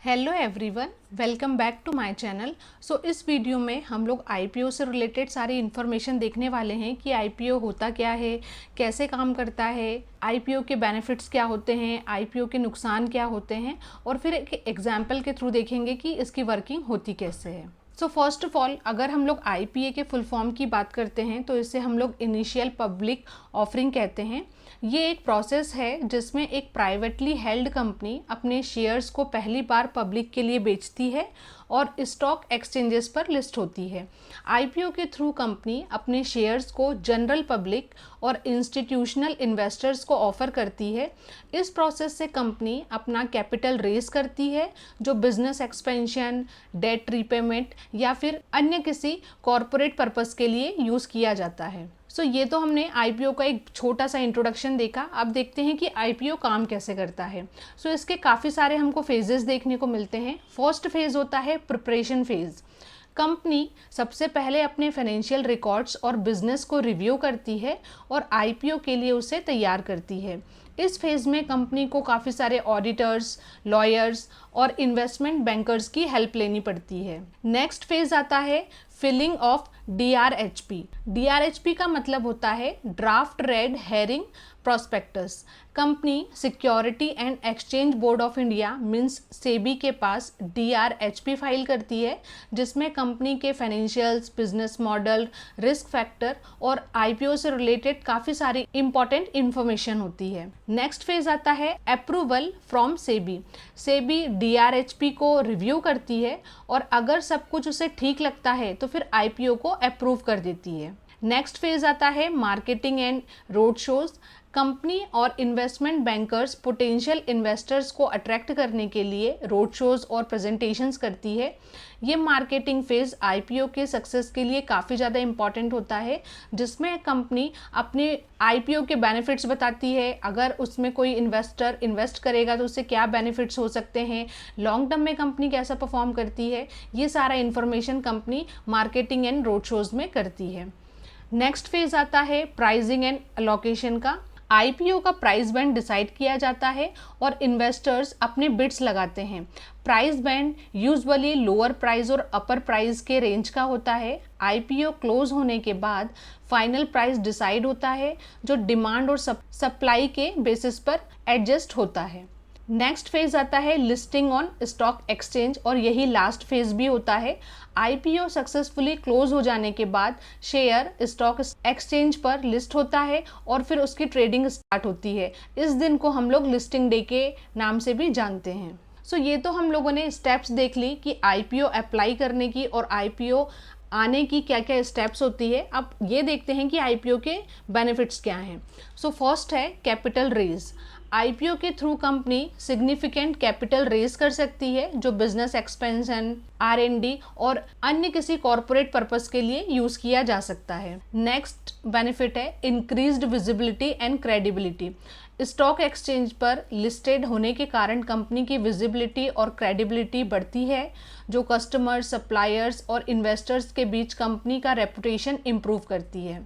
Hello everyone, welcome back to my channel. So इस video में हम लोग आईपीओ से रिलेटेड सारी इन्फॉर्मेशन देखने वाले हैं कि आईपीओ होता क्या है, कैसे काम करता है, आईपीओ के बेनिफिट्स क्या होते हैं, आईपीओ के नुकसान क्या होते हैं, और फिर एक एग्जाम्पल के थ्रू देखेंगे कि इसकी वर्किंग होती कैसे है। सो फर्स्ट ऑफ ऑल, अगर हम लोग आईपीए के फुल फॉर्म की बात करते हैं तो इसे हम लोग इनिशियल पब्लिक ऑफरिंग कहते हैं। ये एक प्रोसेस है जिसमें एक प्राइवेटली हेल्ड कंपनी अपने शेयर्स को पहली बार पब्लिक के लिए बेचती है और स्टॉक एक्सचेंजेस पर लिस्ट होती है। आईपीओ के थ्रू कंपनी अपने शेयर्स को जनरल पब्लिक और इंस्टीट्यूशनल इन्वेस्टर्स को ऑफर करती है। इस प्रोसेस से कंपनी अपना कैपिटल रेज करती है जो बिजनेस एक्सपेंशन, डेट रीपेमेंट या फिर अन्य किसी कॉरपोरेट पर्पस के लिए यूज़ किया जाता है। सो ये तो हमने आईपीओ का एक छोटा सा इंट्रोडक्शन देखा। अब देखते हैं कि आईपीओ काम कैसे करता है। सो इसके काफ़ी सारे हमको फेजेस देखने को मिलते हैं। फर्स्ट फेज़ होता है प्रिपरेशन फेज़। कंपनी सबसे पहले अपने फाइनेंशियल रिकॉर्ड्स और बिजनेस को रिव्यू करती है और आईपीओ के लिए उसे तैयार करती है। इस फेज़ में कंपनी को काफ़ी सारे ऑडिटर्स, लॉयर्स और इन्वेस्टमेंट बैंकर्स की हेल्प लेनी पड़ती है। नेक्स्ट फेज़ आता है फिलिंग ऑफ डीआरएचपी। डीआरएचपी का मतलब होता है draft red herring prospectus. Company security and exchange board of India means SEBI के पास डीआरएचपी फाइल करती है, जिसमें कंपनी के financials, business model, risk factor और आईपीओ से रिलेटेड काफ़ी सारी इंपॉर्टेंट इंफॉर्मेशन होती है। नेक्स्ट फेज आता है approval from SEBI. SEBI DRHP को रिव्यू करती है और अगर सब कुछ उसे ठीक लगता है तो फिर आईपीओ को अप्रूव कर देती है। नेक्स्ट फेज आता है marketing and road shows. Company और इन्वेस्टमेंट बैंकर्स पोटेंशियल इन्वेस्टर्स को अट्रैक्ट करने के लिए रोड शोज और प्रेजेंटेशंस करती है। ये मार्केटिंग फेज आईपीओ के सक्सेस के लिए काफ़ी ज़्यादा इंपॉर्टेंट होता है, जिसमें कंपनी अपने आईपीओ के बेनिफिट्स बताती है। अगर उसमें कोई इन्वेस्टर इन्वेस्ट करेगा तो उससे क्या बेनिफिट्स हो सकते हैं, लॉन्ग टर्म में कंपनी कैसा परफॉर्म करती है, ये सारा information company marketing and road shows में करती है। नेक्स्ट फेज आता है प्राइसिंग एंड अलोकेशन का। आईपीओ का प्राइस बैंड डिसाइड किया जाता है और इन्वेस्टर्स अपने बिड्स लगाते हैं। Price band usually lower price और अपर प्राइस के रेंज का होता है। आईपीओ क्लोज होने के बाद फाइनल प्राइस डिसाइड होता है जो डिमांड और सप्लाई के बेसिस पर एडजस्ट होता है। नेक्स्ट फेज आता है लिस्टिंग ऑन स्टॉक एक्सचेंज और यही लास्ट फेज भी होता है। आईपीओ सक्सेसफुली क्लोज हो जाने के बाद शेयर स्टॉक एक्सचेंज पर लिस्ट होता है और फिर उसकी ट्रेडिंग स्टार्ट होती है। इस दिन को हम लोग लिस्टिंग डे के नाम से भी जानते हैं। सो ये तो हम लोगों ने स्टेप्स देख ली कि आईपीओ अप्लाई करने की और आईपीओ आने की क्या क्या स्टेप्स होती है। अब ये देखते हैं कि आईपीओ के बेनिफिट्स क्या हैं। सो फर्स्ट है कैपिटल रेज। आईपीओ के through company significant capital raise कर सकती है जो बिजनेस एक्सपेंशन, आर&डी और अन्य किसी कॉरपोरेट पर्पस के लिए यूज किया जा सकता है। नेक्स्ट बेनिफिट है increased visibility and credibility. Stock exchange पर लिस्टेड होने के कारण कंपनी की विजिबिलिटी और क्रेडिबिलिटी बढ़ती है, जो कस्टमर्स, सप्लायर्स और इन्वेस्टर्स के बीच कंपनी का रेपुटेशन इम्प्रूव करती है।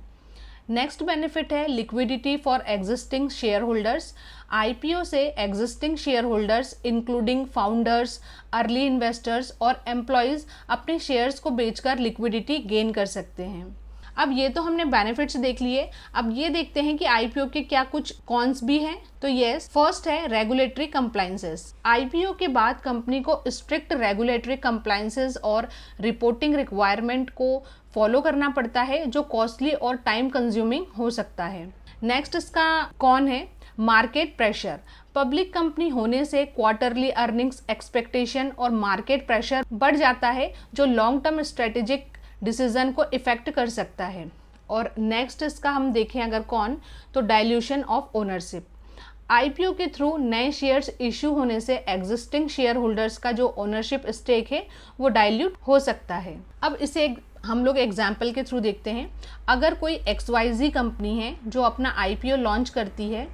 नेक्स्ट बेनिफिट है liquidity for existing share holders. IPO से existing share holders including founders, early investors और एम्प्लॉयज़ अपने शेयर्स को बेचकर लिक्विडिटी गेन कर सकते हैं। अब ये तो हमने बेनिफिट्स देख लिए। अब ये देखते हैं कि आईपीओ के क्या कुछ कॉन्स भी हैं। तो यस, फर्स्ट है रेगुलेटरी कंप्लायंसेस। आईपीओ के बाद कंपनी को स्ट्रिक्ट रेगुलेटरी कंप्लायंसेस और रिपोर्टिंग रिक्वायरमेंट को फॉलो करना पड़ता है जो कॉस्टली और टाइम कंज्यूमिंग हो सकता है। नेक्स्ट इसका कौन है मार्केट प्रेशर। पब्लिक कंपनी होने से क्वार्टरली अर्निंग्स एक्सपेक्टेशन और मार्केट प्रेशर बढ़ जाता है जो लॉन्ग टर्म स्ट्रेटेजिक डिसीजन को इफेक्ट कर सकता है। और नेक्स्ट इसका हम देखें अगर कौन, तो डाइल्यूशन ऑफ ओनरशिप। आईपीओ के थ्रू नए शेयर्स इश्यू होने से एग्जिस्टिंग शेयर होल्डर्स का जो ओनरशिप स्टेक है वो डाइल्यूट हो सकता है। अब इसे हम लोग एग्जाम्पल के थ्रू देखते हैं। अगर कोई XYZ कंपनी है जो अपना आईपीओ लॉन्च करती है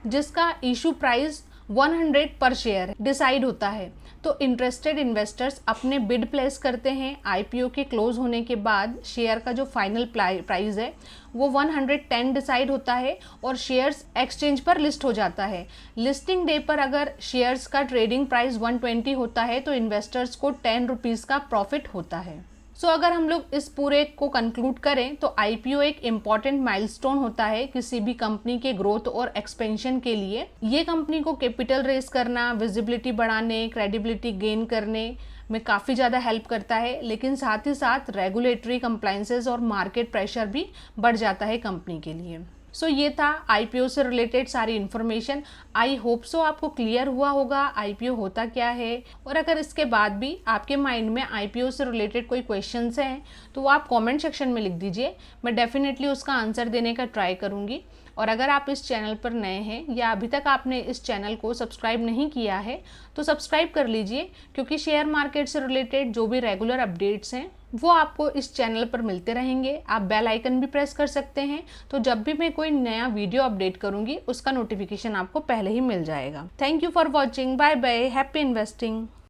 जिसका इशू प्राइस 100 पर शेयर डिसाइड होता है, तो इंटरेस्टेड इन्वेस्टर्स अपने बिड प्लेस करते हैं। आईपीओ के क्लोज होने के बाद शेयर का जो फाइनल प्राइस है वो 110 डिसाइड होता है और शेयर्स एक्सचेंज पर लिस्ट हो जाता है। लिस्टिंग डे पर अगर शेयर्स का ट्रेडिंग प्राइस 120 होता है तो इन्वेस्टर्स को 10 रुपीज़ का प्रॉफिट होता है। सो अगर हम लोग इस पूरे को कंक्लूड करें तो आईपीओ एक इम्पॉर्टेंट माइलस्टोन होता है किसी भी कंपनी के ग्रोथ और एक्सपेंशन के लिए। ये कंपनी को कैपिटल रेज करना, विजिबिलिटी बढ़ाने, क्रेडिबिलिटी गेन करने में काफ़ी ज़्यादा हेल्प करता है, लेकिन साथ ही साथ रेगुलेटरी कंप्लाइंसेस और मार्केट प्रेशर भी बढ़ जाता है कंपनी के लिए। सो ये था आईपीओ से रिलेटेड सारी इन्फॉर्मेशन। आई होप सो आपको क्लियर हुआ होगा आईपीओ होता क्या है। और अगर इसके बाद भी आपके माइंड में आईपीओ से रिलेटेड कोई क्वेश्चंस हैं तो वो आप कमेंट सेक्शन में लिख दीजिए, मैं डेफिनेटली उसका आंसर देने का ट्राई करूँगी। और अगर आप इस चैनल पर नए हैं या अभी तक आपने इस चैनल को सब्सक्राइब नहीं किया है तो सब्सक्राइब कर लीजिए, क्योंकि शेयर मार्केट से रिलेटेड जो भी रेगुलर अपडेट्स हैं वो आपको इस चैनल पर मिलते रहेंगे। आप बेल आइकन भी प्रेस कर सकते हैं, तो जब भी मैं कोई नया वीडियो अपडेट करूंगी उसका नोटिफिकेशन आपको पहले ही मिल जाएगा। Thank you for watching. Bye bye. Happy investing.